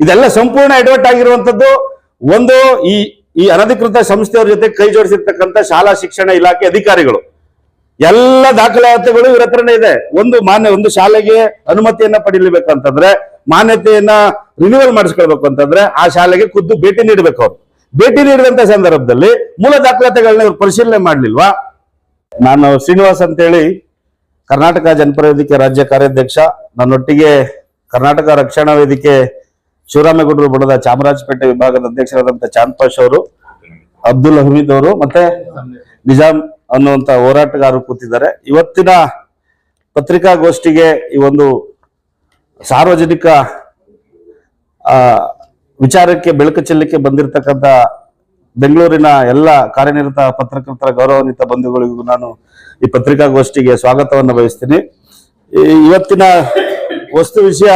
ಇದೆಲ್ಲ ಸಂಪೂರ್ಣ ಎಡವಟ್ ಆಗಿರುವಂತದ್ದು. ಒಂದು ಈ ಅನಧಿಕೃತ ಸಂಸ್ಥೆಯವರ ಜೊತೆ ಕೈ ಜೋಡಿಸಿರ್ತಕ್ಕಂಥ ಶಾಲಾ ಶಿಕ್ಷಣ ಇಲಾಖೆ ಅಧಿಕಾರಿಗಳು ಎಲ್ಲ ದಾಖಲಾತಿಗಳು ಇವ್ರ ಹತ್ರನೇ ಇದೆ. ಒಂದು ಶಾಲೆಗೆ ಅನುಮತಿಯನ್ನ ಪಡೀಬೇಕಂತಂದ್ರೆ, ಮಾನ್ಯತೆಯನ್ನ ರಿನ್ಯೂವಲ್ ಮಾಡಿಸ್ಕೊಳ್ಬೇಕು ಅಂತಂದ್ರೆ ಆ ಶಾಲೆಗೆ ಖುದ್ದು ಭೇಟಿ ನೀಡಬೇಕು. ಅವ್ರು ಭೇಟಿ ನೀಡಿದಂತ ಸಂದರ್ಭದಲ್ಲಿ ಮೂಲ ದಾಖಲಾತಿಗಳನ್ನ ಇವ್ರು ಪರಿಶೀಲನೆ ಮಾಡ್ಲಿಲ್ವಾ? ನಾನು ಶ್ರೀನಿವಾಸ್ ಅಂತೇಳಿ ಕರ್ನಾಟಕ ಜನಪರ ವೇದಿಕೆ ರಾಜ್ಯ ಕಾರ್ಯಾಧ್ಯಕ್ಷ, ನನ್ನೊಟ್ಟಿಗೆ ಕರ್ನಾಟಕ ರಕ್ಷಣಾ ವೇದಿಕೆ ಶಿವರಾಮೇಗೌಡರು ಬಣದ ಚಾಮರಾಜಪೇಟೆ ವಿಭಾಗದ ಅಧ್ಯಕ್ಷರಾದಂತ ಚಾಂದ್ಪಾಷ್ ಅವರು, ಅಬ್ದುಲ್ ಹಮೀದ್ ಅವರು, ಮತ್ತೆ ನಿಜಾಮ್ ಅನ್ನುವಂತ ಹೋರಾಟಗಾರರು ಕೂತಿದ್ದಾರೆ. ಇವತ್ತಿನ ಪತ್ರಿಕಾಗೋಷ್ಠಿಗೆ ಈ ಒಂದು ಸಾರ್ವಜನಿಕ ವಿಚಾರಕ್ಕೆ ಬೆಳಕು ಚೆಲ್ಲಕ್ಕೆ ಬಂದಿರತಕ್ಕಂತ ಬೆಂಗಳೂರಿನ ಎಲ್ಲ ಕಾರ್ಯನಿರತ ಪತ್ರಕರ್ತರ ಗೌರವಾನ್ವಿತ ಬಂಧುಗಳಿಗೂ ನಾನು ಈ ಪತ್ರಿಕಾಗೋಷ್ಠಿಗೆ ಸ್ವಾಗತವನ್ನು ಬಯಸ್ತೀನಿ. ಇವತ್ತಿನ ವಸ್ತು ವಿಷಯ,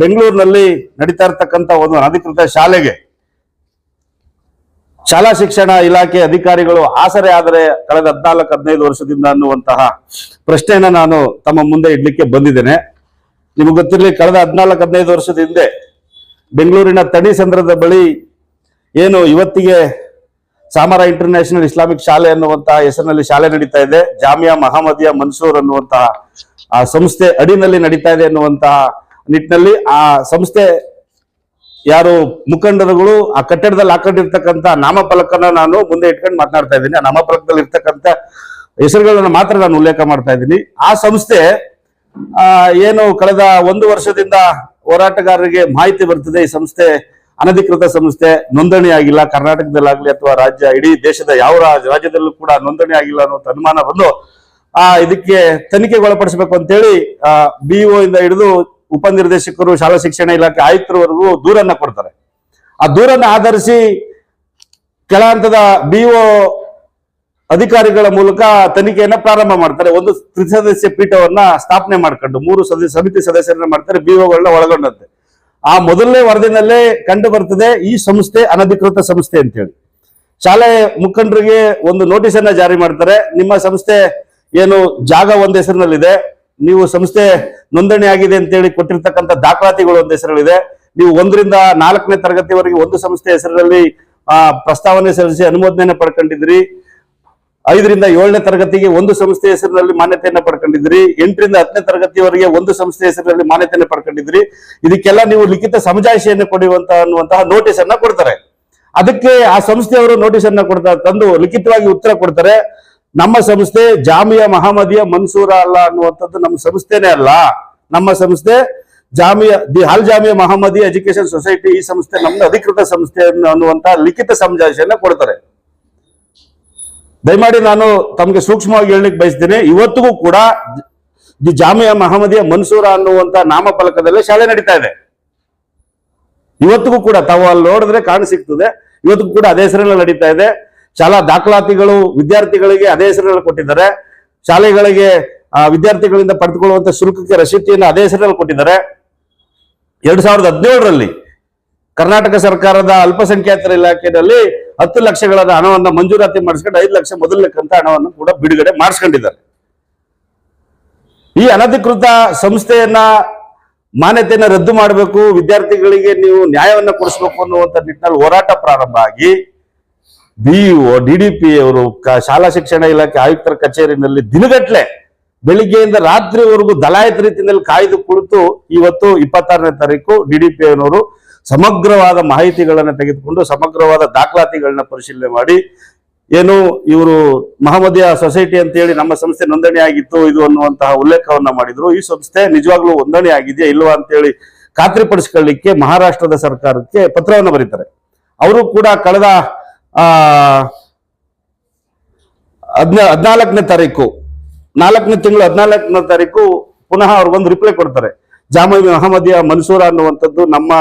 ಬೆಂಗಳೂರಿನಲ್ಲಿ ನಡೀತಾ ಇರತಕ್ಕಂತ ಒಂದು ಅನಧಿಕೃತ ಶಾಲೆಗೆ ಶಾಲಾ ಶಿಕ್ಷಣ ಇಲಾಖೆ ಅಧಿಕಾರಿಗಳು ಆಸರೆ ಆದರೆ ಕಳೆದ 14-15 ವರ್ಷದಿಂದ ಅನ್ನುವಂತಹ ಪ್ರಶ್ನೆಯನ್ನ ನಾನು ತಮ್ಮ ಮುಂದೆ ಇಡ್ಲಿಕ್ಕೆ ಬಂದಿದ್ದೇನೆ. ನಿಮಗೆ ಗೊತ್ತಿರಲಿ, ಕಳೆದ 14-15 ವರ್ಷದ ಹಿಂದೆ ಬೆಂಗಳೂರಿನ ತಣಿಸಂದ್ರದ ಬಳಿ ಏನು ಇವತ್ತಿಗೆ ಸಾಮರ ಇಂಟರ್ನ್ಯಾಷನಲ್ ಇಸ್ಲಾಮಿಕ್ ಶಾಲೆ ಅನ್ನುವಂತಹ ಹೆಸರಿನಲ್ಲಿ ಶಾಲೆ ನಡೀತಾ ಇದೆ, ಜಾಮಿಯಾ ಮಹಮ್ಮದಿಯಾ ಮನ್ಸೂರ್ ಅನ್ನುವಂತಹ ಆ ಸಂಸ್ಥೆ ಅಡಿನಲ್ಲಿ ನಡೀತಾ ಇದೆ ಅನ್ನುವಂತಹ ನಿಟ್ಟಿನಲ್ಲಿ ಆ ಸಂಸ್ಥೆ ಯಾರು ಮುಖಂಡರುಗಳು ಆ ಕಟ್ಟಡದಲ್ಲಿ ಹಾಕೊಂಡಿರ್ತಕ್ಕಂಥ ನಾಮಫಲಕನ ನಾನು ಮುಂದೆ ಇಟ್ಕೊಂಡು ಮಾತನಾಡ್ತಾ ಇದ್ದೀನಿ. ಆ ನಾಮಫಲಕದಲ್ಲಿ ಇರ್ತಕ್ಕಂಥ ಹೆಸರುಗಳನ್ನ ಮಾತ್ರ ನಾನು ಉಲ್ಲೇಖ ಮಾಡ್ತಾ ಇದ್ದೀನಿ. ಆ ಸಂಸ್ಥೆ ಏನು ಕಳೆದ 1 ವರ್ಷದಿಂದ ಹೋರಾಟಗಾರರಿಗೆ ಮಾಹಿತಿ ಬರ್ತದೆ, ಈ ಸಂಸ್ಥೆ ಅನಧಿಕೃತ ಸಂಸ್ಥೆ, ನೋಂದಣಿ ಆಗಿಲ್ಲ, ಕರ್ನಾಟಕದಲ್ಲಾಗ್ಲಿ ಅಥವಾ ಇಡೀ ದೇಶದ ಯಾವ ರಾಜ್ಯದಲ್ಲೂ ಕೂಡ ನೋಂದಣಿ ಆಗಿಲ್ಲ ಅನ್ನೋ ಅನುಮಾನ ಬಂದು ಇದಕ್ಕೆ ತನಿಖೆಗೆ ಒಳಪಡಿಸಬೇಕು ಅಂತೇಳಿ BO ಇಂದ ಹಿಡಿದು ಉಪನಿರ್ದೇಶಕರು, ಶಾಲಾ ಶಿಕ್ಷಣ ಇಲಾಖೆ ಆಯುಕ್ತರವರೆಗೂ ದೂರನ್ನ ಕೊಡ್ತಾರೆ. ಆ ದೂರನ್ನ ಆಧರಿಸಿ ಕೆಳ ಹಂತದ BO ಅಧಿಕಾರಿಗಳ ಮೂಲಕ ತನಿಖೆಯನ್ನ ಪ್ರಾರಂಭ ಮಾಡ್ತಾರೆ. ಒಂದು ತ್ರಿಸದಸ್ಯ ಪೀಠವನ್ನ ಸ್ಥಾಪನೆ ಮಾಡ್ಕೊಂಡು 3 ಸಮಿತಿ ಸದಸ್ಯರನ್ನ ಮಾಡ್ತಾರೆ, BOಗಳನ್ನ ಒಳಗೊಂಡಂತೆ. ಆ ಮೊದಲನೇ ವರದಿನಲ್ಲೇ ಕಂಡು ಬರ್ತದೆ ಈ ಸಂಸ್ಥೆ ಅನಧಿಕೃತ ಸಂಸ್ಥೆ ಅಂತ ಹೇಳಿ. ಶಾಲೆ ಮುಖಂಡರಿಗೆ ಒಂದು ನೋಟಿಸ್ ಅನ್ನ ಜಾರಿ ಮಾಡ್ತಾರೆ. ನಿಮ್ಮ ಸಂಸ್ಥೆ ಏನು ಜಾಗ ಒಂದ್ ಹೆಸರಿನಲ್ಲಿದೆ, ನೀವು ಸಂಸ್ಥೆ ನೋಂದಣಿ ಆಗಿದೆ ಅಂತೇಳಿ ಕೊಟ್ಟಿರ್ತಕ್ಕಂಥ ದಾಖಲಾತಿಗಳು ಒಂದು ಹೆಸರಲ್ಲಿದೆ, ನೀವು 1ರಿಂದ 4ನೇ ತರಗತಿವರೆಗೆ ಒಂದು ಸಂಸ್ಥೆ ಹೆಸರಿನಲ್ಲಿ ಪ್ರಸ್ತಾವನೆ ಸಲ್ಲಿಸಿ ಅನುಮೋದನೆಯನ್ನ ಪಡ್ಕೊಂಡಿದ್ರಿ, 5ರಿಂದ 7ನೇ ತರಗತಿಗೆ ಒಂದು ಸಂಸ್ಥೆ ಹೆಸರಿನಲ್ಲಿ ಮಾನ್ಯತೆಯನ್ನ ಪಡ್ಕೊಂಡಿದ್ರಿ, 8ರಿಂದ 10ನೇ ತರಗತಿವರೆಗೆ ಒಂದು ಸಂಸ್ಥೆ ಹೆಸರಿನಲ್ಲಿ ಮಾನ್ಯತೆಯನ್ನ ಪಡ್ಕೊಂಡಿದ್ರಿ, ಇದಕ್ಕೆಲ್ಲ ನೀವು ಲಿಖಿತ ಸಮಜಾಯಿಷಿಯನ್ನು ಅನ್ನುವಂತಹ ನೋಟಿಸ್ ಅನ್ನ ಕೊಡ್ತಾರೆ. ಅದಕ್ಕೆ ಆ ಸಂಸ್ಥೆಯವರು ನೋಟಿಸ್ ಅನ್ನ ತಂದು ಲಿಖಿತವಾಗಿ ಉತ್ತರ ಕೊಡ್ತಾರೆ. ನಮ್ಮ ಸಂಸ್ಥೆ ಜಾಮಿಯಾ ಮಹಮ್ಮದಿಯಾ ಮನ್ಸೂರ ಅಲ್ಲ ಅನ್ನುವಂಥದ್ದು ನಮ್ಮ ಸಂಸ್ಥೆನೇ ಅಲ್ಲ, ನಮ್ಮ ಸಂಸ್ಥೆ ಅಲ್ ಜಾಮಿಯಾ ಮಹಮ್ಮದಿಯಾ ಎಜುಕೇಶನ್ ಸೊಸೈಟಿ, ಈ ಸಂಸ್ಥೆ ನಮ್ದು ಅಧಿಕೃತ ಸಂಸ್ಥೆ ಅನ್ನುವಂತಹ ಲಿಖಿತ ಸಮಜಾಯಿಷಿಯನ್ನ ಕೊಡ್ತಾರೆ. ದಯಮಾಡಿ ನಾನು ತಮಗೆ ಸೂಕ್ಷ್ಮವಾಗಿ ಹೇಳಲಿಕ್ಕೆ ಬಯಸ್ತೀನಿ, ಇವತ್ತಿಗೂ ಕೂಡ ಜಾಮಿಯಾ ಮಹಮ್ಮದಿಯಾ ಮನ್ಸೂರ ಅನ್ನುವಂತ ನಾಮಫಲಕದಲ್ಲೇ ಶಾಲೆ ನಡೀತಾ ಇದೆ. ಇವತ್ತಿಗೂ ಕೂಡ ತಾವು ಅಲ್ಲಿ ನೋಡಿದ್ರೆ ಕಾಣ ಸಿಗ್ತದೆ, ಇವತ್ತಿಗೂ ಕೂಡ ಅದೇ ಹೆಸರಿನಲ್ಲಿ ನಡೀತಾ ಇದೆ. ಶಾಲಾ ದಾಖಲಾತಿಗಳು ವಿದ್ಯಾರ್ಥಿಗಳಿಗೆ ಅದೇ ಹೆಸರಿನಲ್ಲಿ ಕೊಟ್ಟಿದ್ದಾರೆ. ಶಾಲೆಗಳಿಗೆ ವಿದ್ಯಾರ್ಥಿಗಳಿಂದ ಪಡೆದುಕೊಳ್ಳುವಂತ ಶುಲ್ಕಕ್ಕೆ ರಸೀತಿಯನ್ನು ಅದೇ ಹೆಸರಿನಲ್ಲಿ ಕೊಟ್ಟಿದ್ದಾರೆ. 2017ರಲ್ಲಿ ಕರ್ನಾಟಕ ಸರ್ಕಾರದ ಅಲ್ಪಸಂಖ್ಯಾತರ ಇಲಾಖೆಯಲ್ಲಿ 10 ಲಕ್ಷಗಳ ಹಣವನ್ನು ಮಂಜೂರಾತಿ ಮಾಡಿಸ್ಕೊಂಡು 5 ಲಕ್ಷ ಮೊದಲನೇ ಕಂತ ಹಣವನ್ನು ಕೂಡ ಬಿಡುಗಡೆ ಮಾಡಿಸ್ಕೊಂಡಿದ್ದಾರೆ. ಈ ಅನಧಿಕೃತ ಸಂಸ್ಥೆಯನ್ನ ಮಾನ್ಯತೆಯನ್ನ ರದ್ದು ಮಾಡಬೇಕು, ವಿದ್ಯಾರ್ಥಿಗಳಿಗೆ ನೀವು ನ್ಯಾಯವನ್ನ ಕೊಡಿಸಬೇಕು ಅನ್ನುವಂತ ನಿಟ್ಟಿನಲ್ಲಿ ಹೋರಾಟ ಪ್ರಾರಂಭ ಆಗಿ BO DDP ಅವರು ಶಾಲಾ ಶಿಕ್ಷಣ ಇಲಾಖೆ ಆಯುಕ್ತರ ಕಚೇರಿನಲ್ಲಿ ದಿನಗಟ್ಲೆ ಬೆಳಿಗ್ಗೆಯಿಂದ ರಾತ್ರಿವರೆಗೂ ದಲಾಯತ್ ರೀತಿಯಲ್ಲಿ ಕಾಯ್ದು ಕುಳಿತು ಇವತ್ತು 26ನೇ ತಾರೀಕು DDP ಅವರು ಸಮಗ್ರವಾದ ಮಾಹಿತಿಗಳನ್ನ ತೆಗೆದುಕೊಂಡು ಸಮಗ್ರವಾದ ದಾಖಲಾತಿಗಳನ್ನ ಪರಿಶೀಲನೆ ಮಾಡಿ ಏನು ಇವರು ಮಹಮ್ಮದಿಯಾ ಸೊಸೈಟಿ ಅಂತ ಹೇಳಿ ನಮ್ಮ ಸಂಸ್ಥೆ ನೋಂದಣಿ ಆಗಿತ್ತು ಇದು ಅನ್ನುವಂತಹ ಉಲ್ಲೇಖವನ್ನ ಮಾಡಿದ್ರು. ಈ ಸಂಸ್ಥೆ ನಿಜವಾಗ್ಲೂ ನೋಂದಣಿ ಆಗಿದೆಯಾ ಇಲ್ವಾ ಅಂತೇಳಿ ಖಾತ್ರಿಪಡಿಸ್ಕೊಳ್ಳಿಕ್ಕೆ ಮಹಾರಾಷ್ಟ್ರದ ಸರ್ಕಾರಕ್ಕೆ ಪತ್ರವನ್ನು ಬರೀತಾರೆ. ಅವರು ಕೂಡ ಕಳೆದ 14ನೇ ತಾರೀಕು 4ನೇ ತಿಂಗಳು 14ನೇ ತಾರೀಕು ಪುನಃ ಅವ್ರಿಗೊಂದು ರಿಪ್ಲೈ ಕೊಡ್ತಾರೆ. ಜಾಮಿಯಾ ಮಹಮ್ಮದಿಯಾ ಮನ್ಸೂರ ಅನ್ನುವಂಥದ್ದು ನಮ್ಮ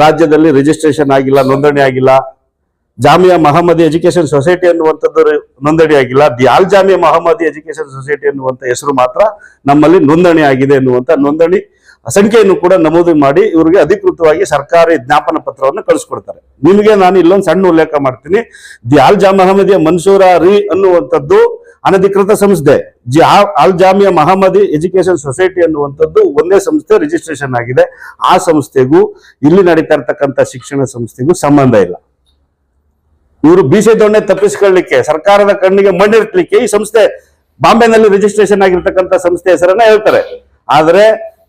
ರಾಜ್ಯದಲ್ಲಿ ರಿಜಿಸ್ಟ್ರೇಷನ್ ಆಗಿಲ್ಲ, ನೋಂದಣಿ ಆಗಿಲ್ಲ. ಜಾಮಿಯಾ ಮಹಮ್ಮದಿಯಾ ಎಜುಕೇಶನ್ ಸೊಸೈಟಿ ಅನ್ನುವಂಥದ್ದು ನೋಂದಣಿ ಆಗಿಲ್ಲ. ಅಲ್ ಜಾಮಿಯಾ ಮಹಮ್ಮದಿಯಾ ಎಜುಕೇಶನ್ ಸೊಸೈಟಿ ಅನ್ನುವಂಥ ಹೆಸರು ಮಾತ್ರ ನಮ್ಮಲ್ಲಿ ನೋಂದಣಿ ಆಗಿದೆ ಎನ್ನುವಂತ ನೋಂದಣಿ ಸಂಖ್ಯೆಯನ್ನು ಕೂಡ ನಮೂದು ಮಾಡಿ ಇವರಿಗೆ ಅಧಿಕೃತವಾಗಿ ಸರ್ಕಾರಿ ಜ್ಞಾಪನ ಪತ್ರವನ್ನು ಕಳಿಸ್ಕೊಡ್ತಾರೆ. ನಿಮಗೆ ನಾನು ಇಲ್ಲೊಂದು ಸಣ್ಣ ಉಲ್ಲೇಖ ಮಾಡ್ತೀನಿ. ಅಲ್ ಜಾಮಿಯಾ ಮಹಮ್ಮದಿಯಾ ಮನ್ಸೂರ ಅನ್ನುವಂಥದ್ದು ಅನಧಿಕೃತ ಸಂಸ್ಥೆ ಅಲ್ ಜಾಮಿಯಾ ಮಹಮ್ಮದಿ ಎಜುಕೇಶನ್ ಸೊಸೈಟಿ ಅನ್ನುವಂಥದ್ದು ಒಂದೇ ಸಂಸ್ಥೆ ರಿಜಿಸ್ಟ್ರೇಷನ್ ಆಗಿದೆ. ಆ ಸಂಸ್ಥೆಗೂ ಇಲ್ಲಿ ನಡೀತಾ ಇರ್ತಕ್ಕಂಥ ಶಿಕ್ಷಣ ಸಂಸ್ಥೆಗೂ ಸಂಬಂಧ ಇಲ್ಲ. ಇವರು ಬೀಸೆ ದೊಣ್ಣೆ ತಪ್ಪಿಸ್ಕೊಳ್ಳಿಕ್ಕೆ, ಸರ್ಕಾರದ ಕಣ್ಣಿಗೆ ಮಣ್ಣಿರ್ಲಿಕ್ಕೆ ಈ ಸಂಸ್ಥೆ ಬಾಂಬೆನಲ್ಲಿ ರಿಜಿಸ್ಟ್ರೇಷನ್ ಆಗಿರ್ತಕ್ಕಂಥ ಸಂಸ್ಥೆ ಹೆಸರನ್ನ ಹೇಳ್ತಾರೆ. ಆದ್ರೆ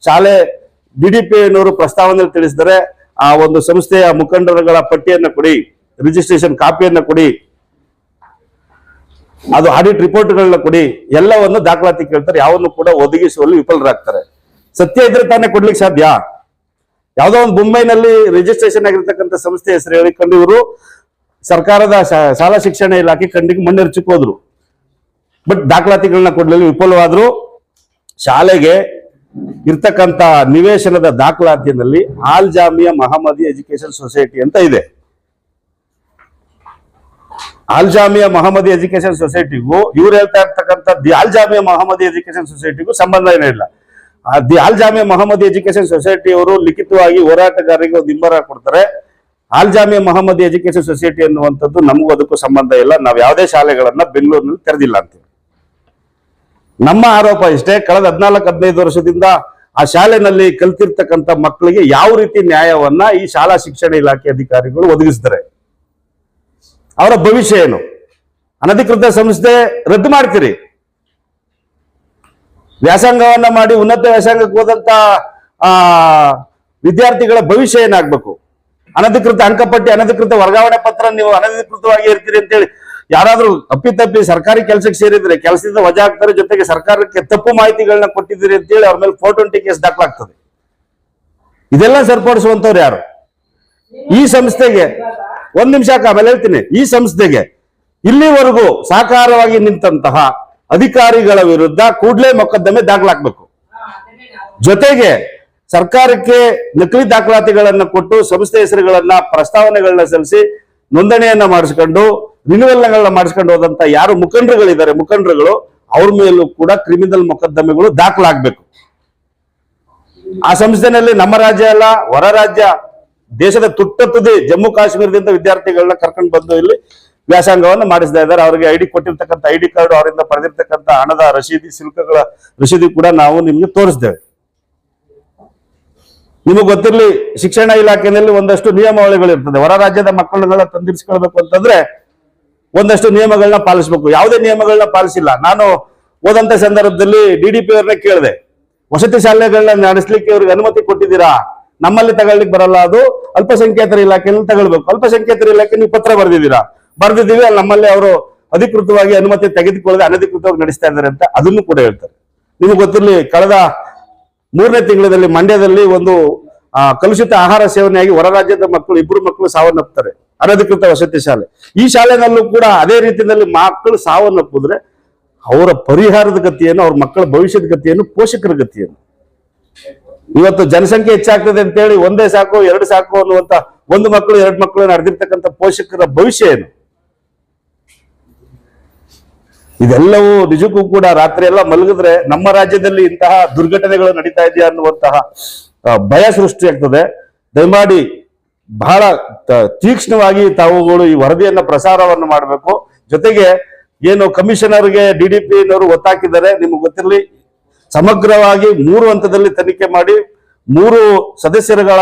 ಶಾಲೆ DDP ಅನ್ನೋರು ಪ್ರಸ್ತಾವನೆಯಲ್ಲಿ ತಿಳಿಸಿದರೆ ಆ ಒಂದು ಸಂಸ್ಥೆಯ ಮುಖಂಡರುಗಳ ಪಟ್ಟಿಯನ್ನ ಕೊಡಿ, ರಿಜಿಸ್ಟ್ರೇಷನ್ ಕಾಪಿಯನ್ನ ಕೊಡಿ, ಅದು ಆಡಿಟ್ ರಿಪೋರ್ಟ್ಗಳನ್ನ ಕೊಡಿ, ಎಲ್ಲವನ್ನು ದಾಖಲಾತಿ ಕೇಳ್ತಾರೆ. ಯಾವನ್ನು ಕೂಡ ಒದಗಿಸುವಲ್ಲಿ ವಿಫಲರಾಗ್ತಾರೆ. ಸತ್ಯ ಇದ್ರೆ ತಾನೇ ಕೊಡ್ಲಿಕ್ಕೆ ಸಾಧ್ಯ. ಯಾವುದೋ ಒಂದು ಮುಂಬೈನಲ್ಲಿ ರಿಜಿಸ್ಟ್ರೇಷನ್ ಆಗಿರ್ತಕ್ಕಂಥ ಸಂಸ್ಥೆ ಹೆಸರು ಹೇಳಿಕೊಂಡು ಇವರು ಸರ್ಕಾರದ ಶಾಲಾ ಶಿಕ್ಷಣ ಇಲಾಖೆ ಕಣ್ಣಿಗೆ ಮಣ್ಣೆರ್ಚಕ್ ಹೋದ್ರು. ಬಟ್ ದಾಖಲಾತಿಗಳನ್ನ ಕೊಡ್ಲಿಲ್ಲ, ವಿಫಲವಾದ್ರು. ಶಾಲೆಗೆ ಇರ್ತಕ್ಕಂಥ ನಿವೇಶನದ ದಾಖಲಾತಿಯಲ್ಲಿ ಆಲ್ ಜಾಮಿಯಾ ಮಹಮ್ಮದಿ ಎಜುಕೇಶನ್ ಸೊಸೈಟಿ ಅಂತ ಇದೆ. ಆಲ್ ಜಾಮಿಯಾ ಮಹಮ್ಮದಿ ಎಜುಕೇಶನ್ ಸೊಸೈಟಿಗೂ ಇವ್ರು ಹೇಳ್ತಾ ಇರ್ತಕ್ಕಂಥ ದಿ ಆಲ್ ಜಾಮಿಯಾ ಮಹಮ್ಮದಿ ಎಜುಕೇಶನ್ ಸೊಸೈಟಿಗೂ ಸಂಬಂಧ ಏನೂ ಇಲ್ಲ. The Al Jamia Mohammadi education society ಅವರು ಲಿಖಿತವಾಗಿ ಹೋರಾಟಗಾರರಿಗೆ ಒಂದು ಹಿಂಬರ ಕೊಡ್ತಾರೆ. ಆಲ್ ಜಾಮಿಯಾ ಮಹಮ್ಮದಿ ಎಜುಕೇಶನ್ ಸೊಸೈಟಿ ಅನ್ನುವಂಥದ್ದು ನಮಗೂ ಅದಕ್ಕೂ ಸಂಬಂಧ ಇಲ್ಲ, ನಾವು ಯಾವುದೇ ಶಾಲೆಗಳನ್ನ ಬೆಂಗಳೂರಿನಲ್ಲಿ ತೆರೆದಿಲ್ಲ ಅಂತೀವಿ. ನಮ್ಮ ಆರೋಪ ಇಷ್ಟೇ, ಕಳೆದ 14-15 ವರ್ಷದಿಂದ ಆ ಶಾಲೆನಲ್ಲಿ ಕಲ್ತಿರ್ತಕ್ಕಂಥ ಮಕ್ಕಳಿಗೆ ಯಾವ ರೀತಿ ನ್ಯಾಯವನ್ನ ಈ ಶಾಲಾ ಶಿಕ್ಷಣ ಇಲಾಖೆ ಅಧಿಕಾರಿಗಳು ಒದಗಿಸ್ತಾರೆ, ಅವರ ಭವಿಷ್ಯ ಏನು? ಅನಧಿಕೃತ ಸಂಸ್ಥೆ ರದ್ದು ಮಾಡ್ತೀರಿ, ವ್ಯಾಸಂಗವನ್ನ ಮಾಡಿ ಉನ್ನತ ವ್ಯಾಸಂಗಕ್ಕೆ ಹೋದಂತ ವಿದ್ಯಾರ್ಥಿಗಳ ಭವಿಷ್ಯ ಏನಾಗ್ಬೇಕು? ಅನಧಿಕೃತ ಅಂಕಪಟ್ಟಿ, ಅನಧಿಕೃತ ವರ್ಗಾವಣೆ ಪತ್ರ ನೀವು ಅನಧಿಕೃತವಾಗಿ ಇರ್ತೀರಿ ಅಂತೇಳಿ ಯಾರಾದ್ರೂ ಅಪ್ಪಿತಪ್ಪಿ ಸರ್ಕಾರಿ ಕೆಲಸಕ್ಕೆ ಸೇರಿದ್ರೆ ಕೆಲಸದಿಂದ ವಜಾ ಆಗ್ತಾರೆ, ಜೊತೆಗೆ ಸರ್ಕಾರಕ್ಕೆ ತಪ್ಪು ಮಾಹಿತಿಗಳನ್ನ ಕೊಟ್ಟಿದ್ದೀರಿ ಅಂತೇಳಿ ಅವ್ರ ಮೇಲೆ 420 ಕೇಸ್ ದಾಖಲಾಗ್ತದೆ. ಇದೆಲ್ಲ ಸರಿಪಡಿಸುವಂತವ್ರು ಯಾರು? ಈ ಸಂಸ್ಥೆಗೆ ಒಂದ್ ನಿಮಿಷ ಆಮೇಲೆ ಹೇಳ್ತೀನಿ. ಈ ಸಂಸ್ಥೆಗೆ ಇಲ್ಲಿವರೆಗೂ ಸಾಕಾರವಾಗಿ ನಿಂತಹ ಅಧಿಕಾರಿಗಳ ವಿರುದ್ಧ ಕೂಡಲೇ ಮೊಕದ್ದಮೆ ದಾಖಲಾಗಬೇಕು. ಜೊತೆಗೆ ಸರ್ಕಾರಕ್ಕೆ ನಕಲಿ ದಾಖಲಾತಿಗಳನ್ನ ಕೊಟ್ಟು ಸಂಸ್ಥೆ ಹೆಸರುಗಳನ್ನ ಪ್ರಸ್ತಾವನೆಗಳನ್ನ ಸಲ್ಲಿಸಿ ನೋಂದಣಿಯನ್ನ ಮಾಡಿಸ್ಕೊಂಡು ರಿನ್ಯೂವಲ್ಗಳನ್ನ ಮಾಡಿಸ್ಕೊಂಡು ಹೋದಂತ ಯಾರು ಮುಖಂಡರುಗಳಿದ್ದಾರೆ, ಮುಖಂಡರುಗಳು ಅವ್ರ ಮೇಲೂ ಕೂಡ ಕ್ರಿಮಿನಲ್ ಮೊಕದ್ದಮೆಗಳು ದಾಖಲಾಗಬೇಕು. ಆ ಸಂಸ್ಥೆನಲ್ಲಿ ನಮ್ಮ ರಾಜ್ಯ ಅಲ್ಲ, ಹೊರ ರಾಜ್ಯ, ದೇಶದ ತುಟ್ಟ ತುದಿ ಜಮ್ಮು ಕಾಶ್ಮೀರದಿಂದ ವಿದ್ಯಾರ್ಥಿಗಳನ್ನ ಕರ್ಕೊಂಡು ಬಂದು ಇಲ್ಲಿ ವ್ಯಾಸಂಗವನ್ನು ಮಾಡಿಸ್ತಾ ಇದ್ದಾರೆ. ಅವರಿಗೆ ID ಕೊಟ್ಟಿರ್ತಕ್ಕಂಥ ID ಕಾರ್ಡ್, ಅವರಿಂದ ಪಡೆದಿರ್ತಕ್ಕಂಥ ಹಣದ ರಶೀದಿ, ಶುಲ್ಕಗಳ ರಶೀದಿ ಕೂಡ ನಾವು ನಿಮ್ಗೆ ತೋರಿಸ್ತೇವೆ. ನಿಮಗೆ ಗೊತ್ತಿರಲಿ, ಶಿಕ್ಷಣ ಇಲಾಖೆಯಲ್ಲಿ ಒಂದಷ್ಟು ನಿಯಮಾವಳಿಗಳಿರ್ತದೆ. ಹೊರ ರಾಜ್ಯದ ಮಕ್ಕಳನ್ನೆಲ್ಲ ತಂದಿರಿಸ್ಕೊಳ್ಬೇಕು ಅಂತಂದ್ರೆ ಒಂದಷ್ಟು ನಿಯಮಗಳನ್ನ ಪಾಲಿಸಬೇಕು. ಯಾವುದೇ ನಿಯಮಗಳನ್ನ ಪಾಲಿಸಿಲ್ಲ. ನಾನು ಓದಂತ ಸಂದರ್ಭದಲ್ಲಿ DDP ಅವ್ರನ್ನ ಕೇಳಿದೆ, ವಸತಿ ಶಾಲೆಗಳನ್ನ ನಡೆಸಲಿಕ್ಕೆ ಅವ್ರಿಗೆ ಅನುಮತಿ ಕೊಟ್ಟಿದ್ದೀರಾ? ನಮ್ಮಲ್ಲಿ ತಗೊಳ್ಳಿಕ್ ಬರಲ್ಲ, ಅದು ಅಲ್ಪಸಂಖ್ಯಾತರ ಇಲಾಖೆಯಲ್ಲಿ ತಗೊಳ್ಬೇಕು. ಅಲ್ಪಸಂಖ್ಯಾತರ ಇಲಾಖೆ ನೀವು ಪತ್ರ ಬರೆದಿದ್ದೀರಾ? ಬರ್ದಿದ್ದೀವಿ, ಅಲ್ಲಿ ನಮ್ಮಲ್ಲಿ ಅವರು ಅಧಿಕೃತವಾಗಿ ಅನುಮತಿ ತೆಗೆದುಕೊಳ್ಳದೆ ಅನಧಿಕೃತವಾಗಿ ನಡೆಸ್ತಾ ಇದ್ದಾರೆ ಅಂತ ಅದನ್ನು ಕೂಡ ಹೇಳ್ತಾರೆ. ನಿಮ್ಗೆ ಗೊತ್ತಿರಲಿ, ಕಳೆದ 3ನೇ ತಿಂಗಳಲ್ಲಿ ಮಂಡ್ಯದಲ್ಲಿ ಒಂದು ಕಲುಷಿತ ಆಹಾರ ಸೇವನೆಯಾಗಿ ಹೊರ ರಾಜ್ಯದ ಮಕ್ಕಳು 2 ಮಕ್ಕಳು ಸಾವನ್ನಪ್ತಾರೆ, ಅನಧಿಕೃತ ವಸತಿ ಶಾಲೆ. ಈ ಶಾಲೆನಲ್ಲೂ ಕೂಡ ಅದೇ ರೀತಿಯಲ್ಲಿ ಮಕ್ಕಳು ಸಾವನ್ನಪ್ಪಿದ್ರೆ ಅವರ ಪರಿಹಾರದ ಗತಿಯನ್ನು, ಅವ್ರ ಮಕ್ಕಳ ಭವಿಷ್ಯದ ಗತಿಯನ್ನು, ಪೋಷಕರ ಗತಿಯನ್ನು. ಇವತ್ತು ಜನಸಂಖ್ಯೆ ಹೆಚ್ಚಾಗ್ತದೆ ಅಂತೇಳಿ ಒಂದೇ ಸಾಕು 2 ಸಾಕು ಅನ್ನುವಂತ 1 ಮಕ್ಕಳು 2 ಮಕ್ಕಳು ನಡೆದಿರ್ತಕ್ಕಂಥ ಪೋಷಕರ ಭವಿಷ್ಯ ಏನು? ಇದೆಲ್ಲವೂ ನಿಜಕ್ಕೂ ಕೂಡ ರಾತ್ರಿ ಎಲ್ಲ ಮಲಗಿದ್ರೆ ನಮ್ಮ ರಾಜ್ಯದಲ್ಲಿ ಇಂತಹ ದುರ್ಘಟನೆಗಳು ನಡೀತಾ ಇದೆಯಾ ಅನ್ನುವಂತಹ ಭಯ ಸೃಷ್ಟಿಯಾಗ್ತದೆ. ದಯಮಾಡಿ ಬಹಳ ತೀಕ್ಷ್ಣವಾಗಿ ತಾವುಗಳು ಈ ವರದಿಯನ್ನ ಪ್ರಸಾರವನ್ನು ಮಾಡಬೇಕು. ಜೊತೆಗೆ ಏನು ಕಮಿಷನರ್ಗೆ DDP ನವರು ಒತ್ತಾಕಿದ್ದಾರೆ, ನಿಮ್ಗೆ ಗೊತ್ತಿರಲಿ, ಸಮಗ್ರವಾಗಿ 3 ಹಂತದಲ್ಲಿ ತನಿಖೆ ಮಾಡಿ 3 ಸದಸ್ಯರುಗಳ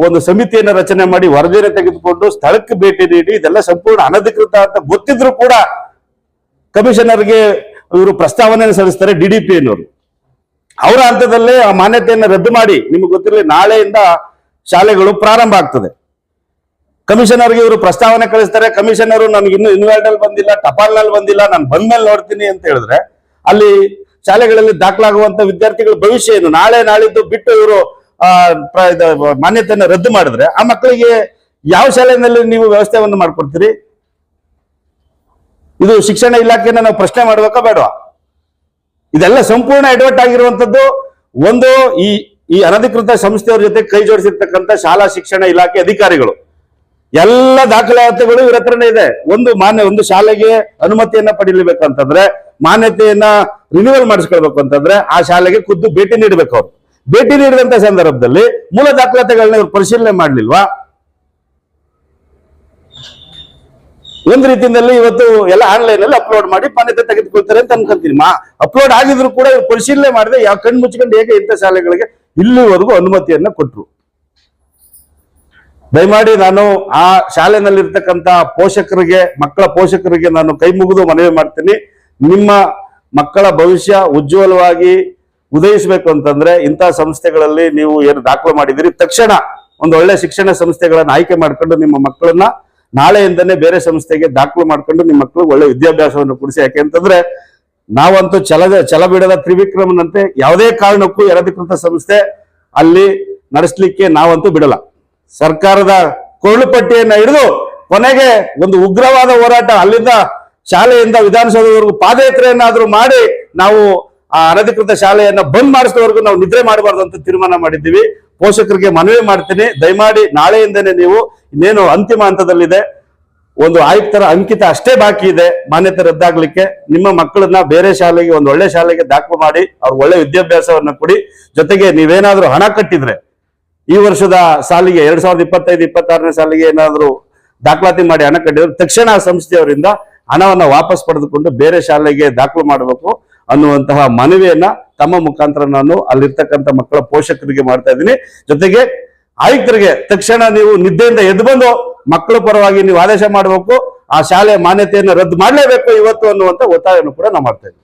ಒಂದು ಸಮಿತಿಯನ್ನು ರಚನೆ ಮಾಡಿ ವರದಿಯನ್ನು ತೆಗೆದುಕೊಂಡು ಸ್ಥಳಕ್ಕೆ ಭೇಟಿ ನೀಡಿ ಇದೆಲ್ಲ ಸಂಪೂರ್ಣ ಅನಧಿಕೃತ ಅಂತ ಗೊತ್ತಿದ್ರು ಕೂಡ ಕಮಿಷನರ್ಗೆ ಇವರು ಪ್ರಸ್ತಾವನೆಯನ್ನು ಸಲ್ಲಿಸ್ತಾರೆ DDP ಅನ್ನೋರು. ಅವರ ಹಂತದಲ್ಲೇ ಆ ಮಾನ್ಯತೆಯನ್ನು ರದ್ದು ಮಾಡಿ, ನಿಮ್ಗೆ ಗೊತ್ತಿರಲಿ, ನಾಳೆಯಿಂದ ಶಾಲೆಗಳು ಪ್ರಾರಂಭ ಆಗ್ತದೆ. ಕಮಿಷನರ್ಗೆ ಇವರು ಪ್ರಸ್ತಾವನೆ ಕಳಿಸ್ತಾರೆ. ಕಮಿಷನರು ನನಗೆ ಇನ್ನು ಇನ್ವೈಟಲ್ ಬಂದಿಲ್ಲ, ಟಪಾಲ್ನಲ್ಲಿ ಬಂದಿಲ್ಲ, ನಾನು ಬಂದ್ಮೇಲೆ ನೋಡ್ತೀನಿ ಅಂತ ಹೇಳಿದ್ರೆ ಅಲ್ಲಿ ಶಾಲೆಗಳಲ್ಲಿ ದಾಖಲಾಗುವಂತ ವಿದ್ಯಾರ್ಥಿಗಳ ಭವಿಷ್ಯ ಏನು? ನಾಳೆ ನಾಳಿದ್ದು ಬಿಟ್ಟು ಇವರು ಮಾನ್ಯತೆಯನ್ನು ರದ್ದು ಮಾಡಿದ್ರೆ ಆ ಮಕ್ಕಳಿಗೆ ಯಾವ ಶಾಲೆಯಲ್ಲಿ ನೀವು ವ್ಯವಸ್ಥೆಯನ್ನು ಮಾಡ್ಕೊಡ್ತೀರಿ? ಇದು ಶಿಕ್ಷಣ ಇಲಾಖೆನ ನಾವು ಪ್ರಶ್ನೆ ಮಾಡ್ಬೇಕಾ ಬೇಡವಾ? ಇದೆಲ್ಲ ಸಂಪೂರ್ಣ ಎಡವಟ್ ಆಗಿರುವಂತದ್ದು. ಒಂದು ಈ ಅನಧಿಕೃತ ಸಂಸ್ಥೆಯವ್ರ ಜೊತೆ ಕೈ ಜೋಡಿಸಿರ್ತಕ್ಕಂಥ ಶಾಲಾ ಶಿಕ್ಷಣ ಇಲಾಖೆ ಅಧಿಕಾರಿಗಳು ಎಲ್ಲ ದಾಖಲಾತಿಗಳು ಇವ್ರ ಹತ್ರನೇ ಇದೆ. ಒಂದು ಶಾಲೆಗೆ ಅನುಮತಿಯನ್ನ ಪಡೀಬೇಕಂತಂದ್ರೆ, ಮಾನ್ಯತೆಯನ್ನ ರಿನ್ಯೂವಲ್ ಮಾಡಿಸ್ಕೊಳ್ಬೇಕು ಅಂತಂದ್ರೆ ಆ ಶಾಲೆಗೆ ಖುದ್ದು ಭೇಟಿ ನೀಡಬೇಕು. ಅವ್ರು ಭೇಟಿ ನೀಡಿದಂತ ಸಂದರ್ಭದಲ್ಲಿ ಮೂಲ ದಾಖಲಾತಿಗಳನ್ನ ಇವ್ರು ಪರಿಶೀಲನೆ ಮಾಡ್ಲಿಲ್ವಾ? ಒಂದ್ ರೀತಿಯಲ್ಲಿ ಇವತ್ತು ಎಲ್ಲ ಆನ್ಲೈನ್ ಅಲ್ಲಿ ಅಪ್ಲೋಡ್ ಮಾಡಿ ಮಾನ್ಯತೆ ತೆಗೆದುಕೊಳ್ತಾರೆ ಅಂತ ಅನ್ಕೊಂತೀನಿ. ಅಪ್ಲೋಡ್ ಆಗಿದ್ರು ಕೂಡ ಇವ್ರು ಪರಿಶೀಲನೆ ಮಾಡಿದೆ ಯಾವ ಕಣ್ಣು ಮುಚ್ಕೊಂಡು ಹೇಗೆ ಇಂಥ ಶಾಲೆಗಳಿಗೆ ಇಲ್ಲಿವರೆಗೂ ಅನುಮತಿಯನ್ನ ಕೊಟ್ರು. ದಯಮಾಡಿ ನಾನು ಆ ಶಾಲೆನಲ್ಲಿರ್ತಕ್ಕಂಥ ಪೋಷಕರಿಗೆ, ಮಕ್ಕಳ ಪೋಷಕರಿಗೆ ನಾನು ಕೈ ಮುಗಿದು ಮನವಿ ಮಾಡ್ತೀನಿ. ನಿಮ್ಮ ಮಕ್ಕಳ ಭವಿಷ್ಯ ಉಜ್ವಲವಾಗಿ ಉದಯಿಸಬೇಕು ಅಂತಂದ್ರೆ ಇಂಥ ಸಂಸ್ಥೆಗಳಲ್ಲಿ ನೀವು ಏನು ದಾಖಲು ಮಾಡಿದಿರಿ, ತಕ್ಷಣ ಒಂದು ಒಳ್ಳೆ ಶಿಕ್ಷಣ ಸಂಸ್ಥೆಗಳನ್ನ ಆಯ್ಕೆ ಮಾಡ್ಕೊಂಡು ನಿಮ್ಮ ಮಕ್ಕಳನ್ನ ನಾಳೆಯಿಂದನೇ ಬೇರೆ ಸಂಸ್ಥೆಗೆ ದಾಖಲು ಮಾಡ್ಕೊಂಡು ನಿಮ್ಮ ಮಕ್ಕಳು ಒಳ್ಳೆ ವಿದ್ಯಾಭ್ಯಾಸವನ್ನು ಕೊಡಿಸಿ. ಯಾಕೆಂತಂದ್ರೆ ನಾವಂತೂ ಛಲಬಿಡದ ತ್ರಿವಿಕ್ರಮನಂತೆ ಯಾವುದೇ ಕಾರಣಕ್ಕೂ ಅನಧಿಕೃತ ಸಂಸ್ಥೆ ಅಲ್ಲಿ ನಡೆಸಲಿಕ್ಕೆ ನಾವಂತೂ ಬಿಡಲ್ಲ. ಸರ್ಕಾರದ ಕೊರಳು ಪಟ್ಟಿಯನ್ನ ಹಿಡಿದು ಕೊನೆಗೆ ಒಂದು ಉಗ್ರವಾದ ಹೋರಾಟ, ಅಲ್ಲಿಂದ ಶಾಲೆಯಿಂದ ವಿಧಾನಸೌಧವರೆಗೂ ಪಾದಯಾತ್ರೆಯನ್ನಾದ್ರೂ ಮಾಡಿ ನಾವು ಆ ಅನಧಿಕೃತ ಶಾಲೆಯನ್ನ ಬಂದ್ ಮಾಡಿಸಿದವರೆಗೂ ನಾವು ನಿದ್ರೆ ಮಾಡಬಾರ್ದು ಅಂತ ತೀರ್ಮಾನ ಮಾಡಿದ್ದೀವಿ. ಪೋಷಕರಿಗೆ ಮನವಿ ಮಾಡ್ತೀನಿ, ದಯಮಾಡಿ ನಾಳೆಯಿಂದನೇ ನೀವು ಇನ್ನೇನು ಅಂತಿಮ ಹಂತದಲ್ಲಿದೆ, ಒಂದು ಆಯುಕ್ತರ ಅಂಕಿತ ಅಷ್ಟೇ ಬಾಕಿ ಇದೆ ಮಾನ್ಯತೆ ರದ್ದಾಗ್ಲಿಕ್ಕೆ. ನಿಮ್ಮ ಮಕ್ಕಳನ್ನ ಬೇರೆ ಶಾಲೆಗೆ, ಒಂದು ಒಳ್ಳೆ ಶಾಲೆಗೆ ದಾಖಲು ಮಾಡಿ ಅವ್ರಿಗೆ ಒಳ್ಳೆ ವಿದ್ಯಾಭ್ಯಾಸವನ್ನ ಕೊಡಿ. ಜೊತೆಗೆ ನೀವೇನಾದ್ರೂ ಹಣ ಕಟ್ಟಿದ್ರೆ ಈ ವರ್ಷದ ಸಾಲಿಗೆ 2025-26ನೇ ಸಾಲಿಗೆ ಏನಾದ್ರು ದಾಖಲಾತಿ ಮಾಡಿ ಹಣ ಕಟ್ಟಿದ್ರೆ ತಕ್ಷಣ ಆ ಸಂಸ್ಥೆಯವರಿಂದ ಹಣವನ್ನ ವಾಪಸ್ ಪಡೆದುಕೊಂಡು ಬೇರೆ ಶಾಲೆಗೆ ದಾಖಲು ಮಾಡಬೇಕು ಅನ್ನುವಂತಹ ಮನವಿಯನ್ನ ತಮ್ಮ ಮುಖಾಂತರ ನಾನು ಅಲ್ಲಿರ್ತಕ್ಕಂಥ ಮಕ್ಕಳ ಪೋಷಕರಿಗೆ ಮಾಡ್ತಾ ಇದ್ದೀನಿ. ಜೊತೆಗೆ ಆಯುಕ್ತರಿಗೆ ತಕ್ಷಣ ನೀವು ನಿದ್ದೆಯಿಂದ ಎದ್ದು ಬಂದು ಮಕ್ಕಳ ಪರವಾಗಿ ನೀವು ಆದೇಶ ಮಾಡಬೇಕು, ಆ ಶಾಲೆಯ ಮಾನ್ಯತೆಯನ್ನು ರದ್ದು ಮಾಡಲೇಬೇಕು ಇವತ್ತು ಅನ್ನುವಂಥ ಒತ್ತಾಯವನ್ನು ಕೂಡ ನಾವು ಮಾಡ್ತಾ ಇದ್ದೀವಿ.